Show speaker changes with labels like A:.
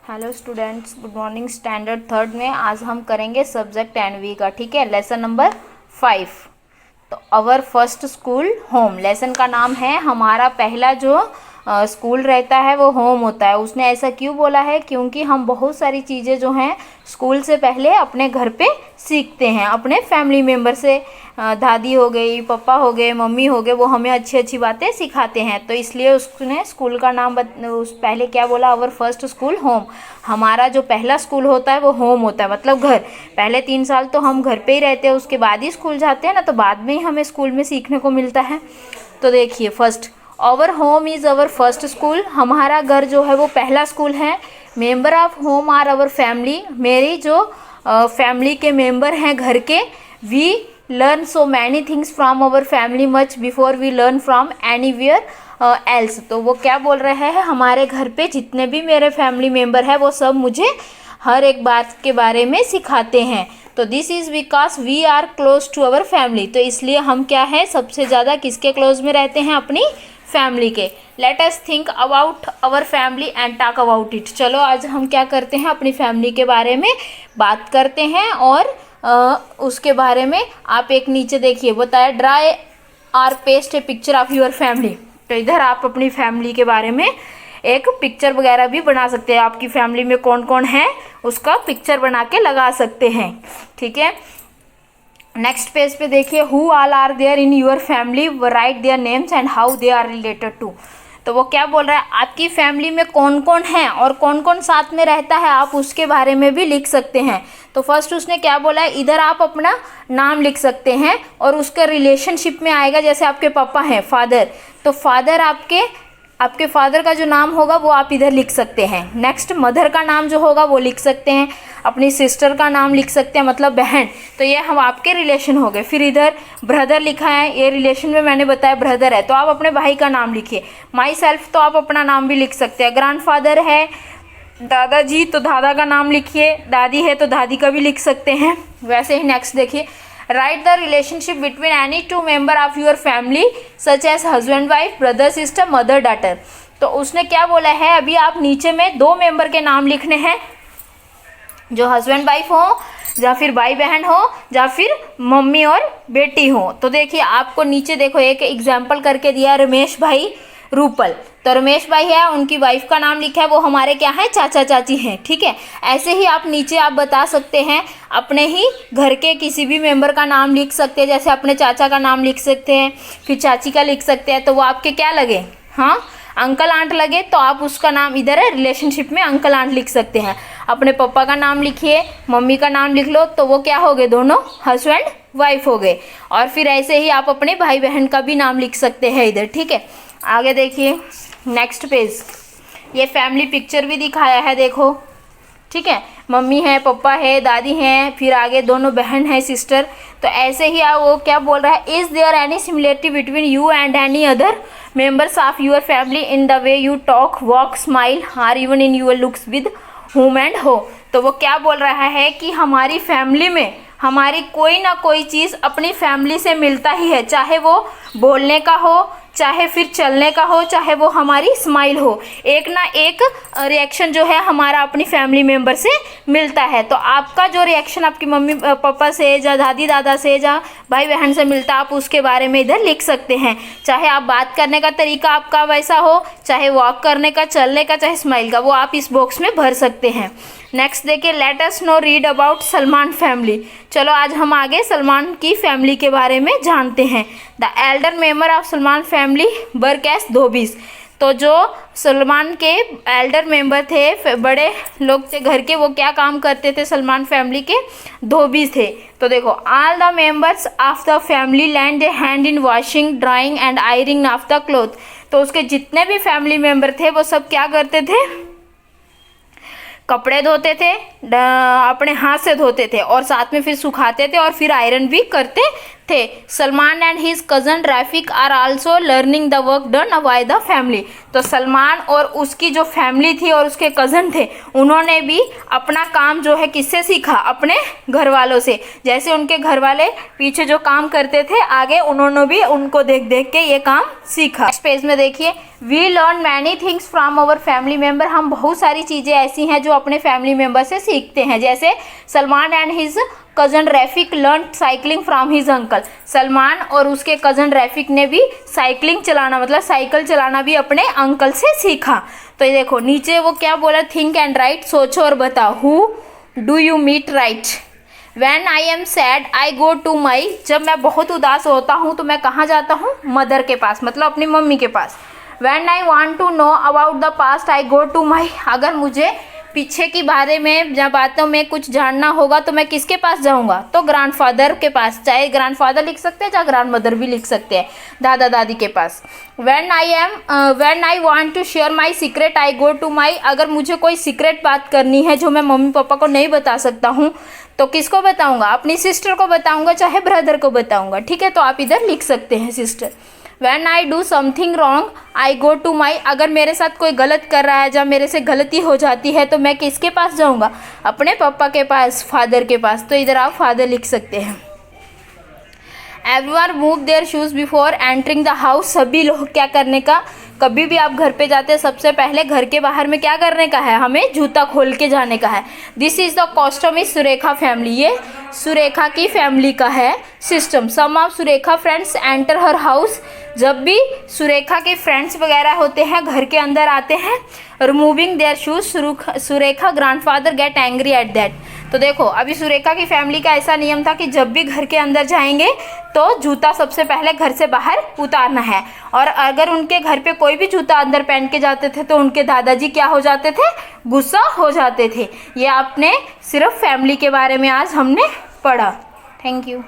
A: Hello students, good morning. Standard third में आज हम करेंगे सब्जेक्ट एनवी का। ठीक है, लेसन नंबर 5। तो our first school home, lesson का नाम है हमारा पहला जो स्कूल रहता है वो होम होता है। उसने ऐसा क्यों बोला है? क्योंकि हम बहुत सारी चीज़ें जो हैं स्कूल से पहले अपने घर पे सीखते हैं, अपने फैमिली मेम्बर से। दादी हो गई, पापा हो गए, मम्मी हो गए, वो हमें अच्छी अच्छी बातें सिखाते हैं। तो इसलिए उसने स्कूल का नाम उस पहले क्या बोला? Our first school home. हमारा जो पहला स्कूल होता है वो होम होता है, मतलब घर। पहले 3 साल तो हम घर पे ही रहते हैं, उसके बाद ही स्कूल जाते हैं ना, तो बाद में ही हमें स्कूल में सीखने को मिलता है। तो देखिए, first our home is our first school. हमारा घर जो है वो पहला स्कूल है। Member of home are our family. मेरी जो फैमिली के मेंबर हैं घर के, we learn so many things from our family much before we learn from anywhere else. तो वो क्या बोल रहे हैं? हमारे घर पे जितने भी मेरे फैमिली मेंबर हैं वो सब मुझे हर एक बात के बारे में सिखाते हैं। तो this is because we are close to our family. तो इसलिए हम क्या है, सबसे ज़्यादा किसके क्लोज में रहते हैं? अपनी फैमिली के। Let us think about our family and talk about it. चलो आज हम क्या करते हैं, अपनी फैमिली के बारे में बात करते हैं। और उसके बारे में आप एक नीचे देखिए, बताया draw or paste a picture of your family. तो इधर आप अपनी फैमिली के बारे में एक पिक्चर वगैरह भी बना सकते हैं। आपकी फैमिली में कौन कौन है उसका पिक्चर बना के लगा सकते हैं। ठीक है, नेक्स्ट पेज पे देखिए, who all are there in your family, write their names and how they are related to. तो वो क्या बोल रहा है? आपकी फैमिली में कौन कौन है और कौन कौन साथ में रहता है, आप उसके बारे में भी लिख सकते हैं। तो फर्स्ट उसने क्या बोला है, इधर आप अपना नाम लिख सकते हैं और उसका रिलेशनशिप में आएगा। जैसे आपके पापा हैं, फादर, तो फादर आपके फादर का जो नाम होगा वो आप इधर लिख सकते हैं। नेक्स्ट मदर का नाम जो होगा वो लिख सकते हैं। अपनी सिस्टर का नाम लिख सकते हैं, मतलब बहन। तो ये हम आपके रिलेशन हो गए। फिर इधर ब्रदर लिखा है, ये रिलेशन में मैंने बताया ब्रदर है, तो आप अपने भाई का नाम लिखिए। माई सेल्फ, तो आप अपना नाम भी लिख सकते हैं। ग्रैंडफादर है, दादाजी, तो दादा का नाम लिखिए। दादी है तो दादी का भी लिख सकते हैं। वैसे ही नेक्स्ट देखिए, write the relationship between any two member of your family such as husband wife, brother sister, mother daughter. तो उसने क्या बोला है, अभी आप नीचे में 2 मेंबर के नाम लिखने हैं, जो हस्बैंड वाइफ हो, या फिर भाई बहन हो, या फिर मम्मी और बेटी हो। तो देखिए, आपको नीचे देखो एक एग्जाम्पल करके दिया, रमेश भाई रूपल। तो रमेश भाई है, उनकी वाइफ का नाम लिखा है, वो हमारे क्या है, चाचा चाची हैं। ठीक है, ऐसे ही आप नीचे आप बता सकते हैं, अपने ही घर के किसी भी मेंबर का नाम लिख सकते हैं। जैसे अपने चाचा का नाम लिख सकते हैं, फिर चाची का लिख सकते हैं। तो वो आपके क्या लगे? हाँ, अंकल आंट लगे, तो आप उसका नाम इधर है रिलेशनशिप में अंकल आंट लिख सकते हैं। अपने पापा का नाम लिखिए, मम्मी का नाम लिख लो, तो वो क्या हो गए? दोनों हस्बैंड वाइफ हो गए। और फिर ऐसे ही आप अपने भाई बहन का भी नाम लिख सकते हैं इधर। ठीक है, आगे देखिए नेक्स्ट पेज, ये फैमिली पिक्चर भी दिखाया है, देखो। ठीक है, मम्मी है, पापा है, दादी हैं, फिर आगे दोनों बहन है, सिस्टर। तो ऐसे ही वो क्या बोल रहा है, is there any similarity between you and any other members of your family in the way you talk, walk, smile और even in your looks with whom and who. तो वो क्या बोल रहा है कि हमारी फैमिली में हमारी कोई ना कोई चीज़ अपनी फैमिली से मिलता ही है, चाहे वो बोलने का हो, चाहे फिर चलने का हो, चाहे वो हमारी स्माइल हो। एक ना एक रिएक्शन जो है हमारा अपनी फैमिली मेंबर से मिलता है। तो आपका जो रिएक्शन आपकी मम्मी पापा से, या दादी दादा से, या भाई बहन से मिलता है, आप उसके बारे में इधर लिख सकते हैं। चाहे आप बात करने का तरीका आपका वैसा हो, चाहे वॉक करने का, चलने का, चाहे स्माइल का, वो आप इस बॉक्स में भर सकते हैं। नेक्स्ट देखिए, let us know read about Salman family. चलो आज हम आगे सलमान की फैमिली के बारे में जानते हैं। The elder member of Salman family were कैस धोबीज। तो जो सलमान के एल्डर मेंबर थे, बड़े लोग थे घर के, वो क्या काम करते थे? सलमान फैमिली के धोबी थे। तो देखो, all the members of the family lend a hand in washing, drying and ironing of the cloth. तो उसके जितने भी फैमिली मेंबर थे वो सब क्या करते थे? कपड़े धोते थे, अपने हाथ से धोते थे, और साथ में फिर सुखाते थे, और फिर आयरन भी करते थे। Salman and his cousin Rafiq are also learning the work done by the family. तो सलमान और उसकी जो फैमिली थी और उसके कज़न थे, उन्होंने भी अपना काम जो है किससे सीखा, अपने घर वालों से। जैसे उनके घर वाले पीछे जो काम करते थे, आगे उन्होंने भी उनको देख देख के ये काम सीखा। नेक्स्ट पेज में देखिए, we learn many things from our family member. हम बहुत सारी चीज़ें ऐसी हैं जो अपने फैमिली मेम्बर से सीखते हैं। जैसे Salman and his cousin Rafiq learn cycling from his uncle. Salman और उसके कज़न रैफिक ने भी साइकिलिंग चलाना, मतलब साइकिल चलाना भी अपने अंकल से सीखा। तो ये देखो नीचे वो क्या बोला, थिंक एंड राइट, सोचो और बताओ। Who do you meet write. When I am sad, I go to my। जब मैं बहुत उदास होता हूँ तो मैं कहाँ जाता हूँ, मदर के पास, मतलब अपनी मम्मी के पास। When I want to know about the past, I go to my। अगर मुझे पीछे के बारे में या बातों में कुछ जानना होगा तो मैं किसके पास जाऊंगा, तो ग्रैंडफादर के पास। चाहे ग्रैंडफादर लिख सकते हैं, चाहे ग्रैंडमदर भी लिख सकते हैं, दादा दादी के पास। When I want to share my secret, I go to my। अगर मुझे कोई सीक्रेट बात करनी है जो मैं मम्मी पापा को नहीं बता सकता हूँ तो किसको बताऊंगा, अपनी सिस्टर को बताऊंगा, चाहे ब्रदर को बताऊंगा। ठीक है, तो आप इधर लिख सकते हैं sister. When I do something wrong, I go to my। अगर मेरे साथ कोई गलत कर रहा है, जब मेरे से गलती हो जाती है तो मैं किसके पास जाऊंगा, अपने पापा के पास, फादर के पास। तो इधर आप फादर लिख सकते हैं। Everyone move their shoes before entering the house। सभी लोग क्या करने का, कभी भी आप घर पे जाते हैं सबसे पहले घर के बाहर में क्या करने का है, हमें जूता खोल के जाने का है। This is the custom is Surekha family. ये सुरेखा की फैमिली का है system. Some of Surekha friends enter her house. जब भी सुरेखा के फ्रेंड्स वगैरह होते हैं घर के अंदर आते हैं, removing there shoes, Surekha grandfather get angry at that. तो देखो अभी सुरेखा की फैमिली का ऐसा नियम था कि जब भी घर के अंदर जाएंगे तो जूता सबसे पहले घर से बाहर उतारना है। और अगर उनके घर पे कोई भी जूता अंदर पहन के जाते थे तो उनके दादाजी क्या हो जाते थे, गुस्सा हो जाते थे। ये आपने सिर्फ फैमिली के बारे में आज हमने पढ़ा। Thank you.